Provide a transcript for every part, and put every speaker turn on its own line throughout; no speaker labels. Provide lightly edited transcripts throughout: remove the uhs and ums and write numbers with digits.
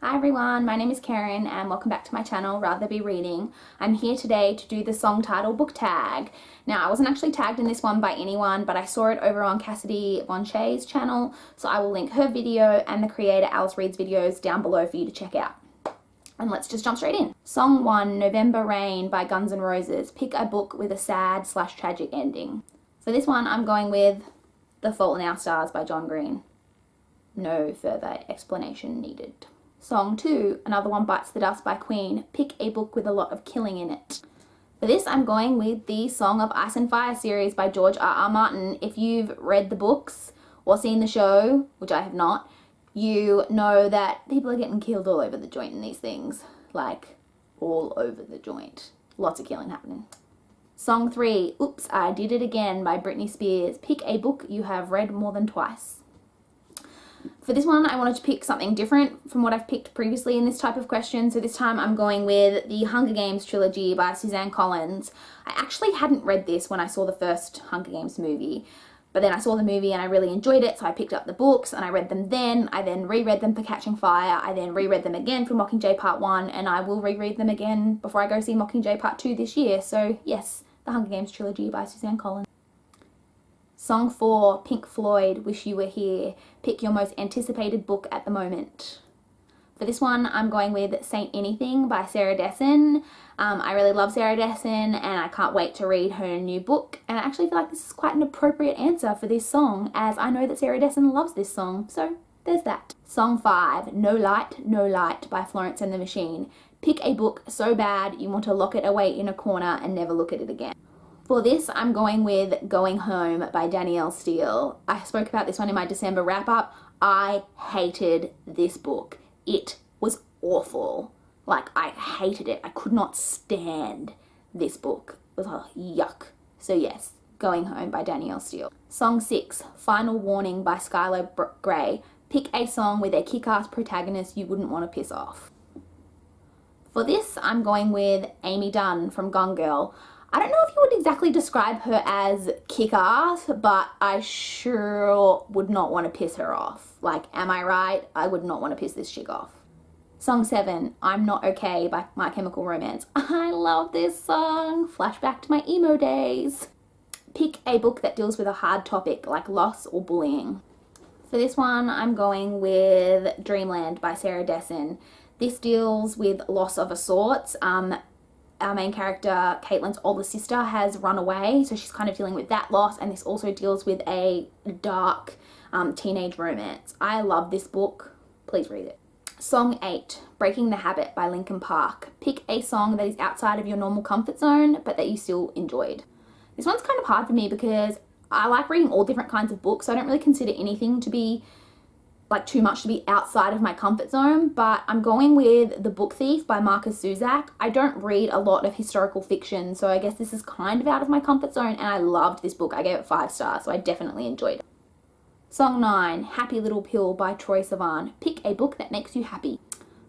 Hi everyone, my name is Karen and welcome back to my channel, Rather Be Reading. I'm here today to do the song title book tag. Now, I wasn't actually tagged in this one by anyone, but I saw it over on Cassidy Von Shay's channel, so I will link her video and the creator Alice Reed's videos down below for you to check out. And let's just jump straight in. Song 1, November Rain by Guns N' Roses. Pick a book with a sad/tragic ending. For this one, I'm going with The Fault in Our Stars by John Green. No further explanation needed. Song 2, Another One Bites the Dust by Queen. Pick a book with a lot of killing in it. For this, I'm going with the Song of Ice and Fire series by George R.R. Martin. If you've read the books or seen the show, which I have not, you know that people are getting killed all over the joint in these things. Like, all over the joint. Lots of killing happening. Song 3, Oops, I Did It Again by Britney Spears. Pick a book you have read more than twice. For this one, I wanted to pick something different from what I've picked previously in this type of question. So this time I'm going with the Hunger Games trilogy by Suzanne Collins. I actually hadn't read this when I saw the first Hunger Games movie, but then I saw the movie and I really enjoyed it, so I picked up the books and I read them then. I then reread them for Catching Fire. I then reread them again for Mockingjay Part 1, and I will reread them again before I go see Mockingjay Part 2 this year. So yes, the Hunger Games trilogy by Suzanne Collins. Song 4, Pink Floyd, Wish You Were Here. Pick your most anticipated book at the moment. For this one, I'm going with Saint Anything by Sarah Dessen. I really love Sarah Dessen and I can't wait to read her new book. And I actually feel like this is quite an appropriate answer for this song, as I know that Sarah Dessen loves this song. So there's that. Song 5, No Light, No Light by Florence and the Machine. Pick a book so bad you want to lock it away in a corner and never look at it again. For this, I'm going with Going Home by Danielle Steel. I spoke about this one in my December wrap-up. I hated this book. It was awful. Like, I hated it. I could not stand this book. It was yuck. So yes, Going Home by Danielle Steel. Song 6, Final Warning by Skylar Grey. Pick a song with a kick-ass protagonist you wouldn't want to piss off. For this, I'm going with Amy Dunn from Gone Girl. I don't know if you would exactly describe her as kick-ass, but I sure would not want to piss her off. Like, am I right? I would not want to piss this chick off. Song 7, I'm Not Okay by My Chemical Romance. I love this song. Flashback to my emo days. Pick a book that deals with a hard topic like loss or bullying. For this one, I'm going with Dreamland by Sarah Dessen. This deals with loss of a sort. Our main character, Caitlin's older sister, has run away, so she's kind of dealing with that loss, and this also deals with a dark teenage romance. I love this book. Please read it. Song 8, Breaking the Habit by Linkin Park. Pick a song that is outside of your normal comfort zone, but that you still enjoyed. This one's kind of hard for me because I like reading all different kinds of books, so I don't really consider anything to be like too much to be outside of my comfort zone, but I'm going with The Book Thief by Marcus Zusak. I don't read a lot of historical fiction, so I guess this is kind of out of my comfort zone, and I loved this book. I gave it 5 stars, so I definitely enjoyed it. Song 9, Happy Little Pill by Troye Sivan. Pick a book that makes you happy.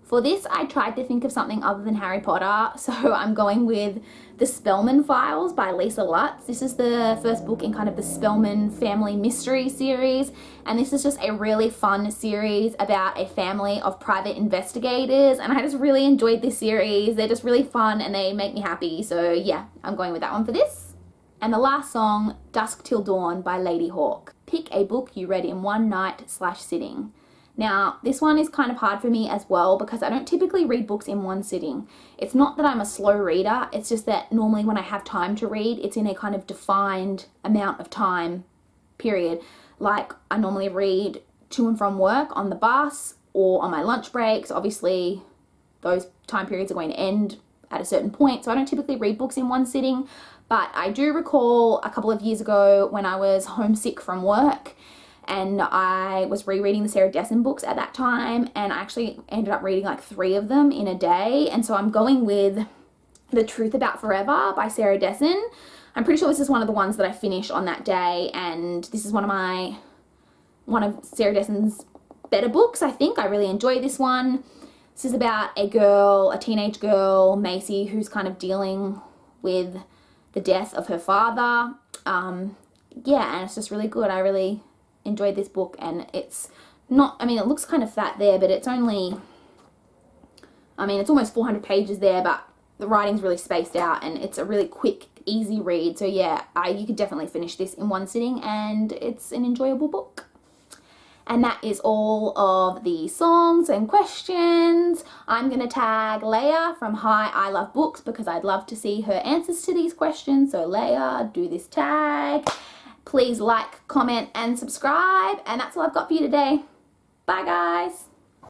For this, I tried to think of something other than Harry Potter, so I'm going with The Spellman Files by Lisa Lutz. This is the first book in kind of the Spellman family mystery series, and this is just a really fun series about a family of private investigators, and I just really enjoyed this series. They're just really fun and they make me happy, so yeah, I'm going with that one for this. And the last song, Dusk Till Dawn by Lady Hawk. Pick a book you read in one night/sitting. Now, this one is kind of hard for me as well because I don't typically read books in one sitting. It's not that I'm a slow reader, it's just that normally when I have time to read, it's in a kind of defined amount of time period. Like, I normally read to and from work on the bus or on my lunch breaks. Obviously, those time periods are going to end at a certain point, so I don't typically read books in one sitting. But I do recall a couple of years ago when I was homesick from work, and I was rereading the Sarah Dessen books at that time, and I actually ended up reading like 3 of them in a day. And so I'm going with The Truth About Forever by Sarah Dessen. I'm pretty sure this is one of the ones that I finished on that day, and this is one of Sarah Dessen's better books, I think. I really enjoy this one. This is about a teenage girl, Macy, who's kind of dealing with the death of her father. Yeah, and it's just really good. I really enjoyed this book, and it's not, I mean, it looks kind of fat there, but it's only I mean, it's almost 400 pages there, but the writing's really spaced out and it's a really quick, easy read. So yeah, you could definitely finish this in one sitting and it's an enjoyable book. And that is all of the songs and questions. I'm going to tag Leia from Hi I Love Books because I'd love to see her answers to these questions. So Leia, do this tag. Please like, comment and subscribe. And that's all I've got for you today. Bye guys.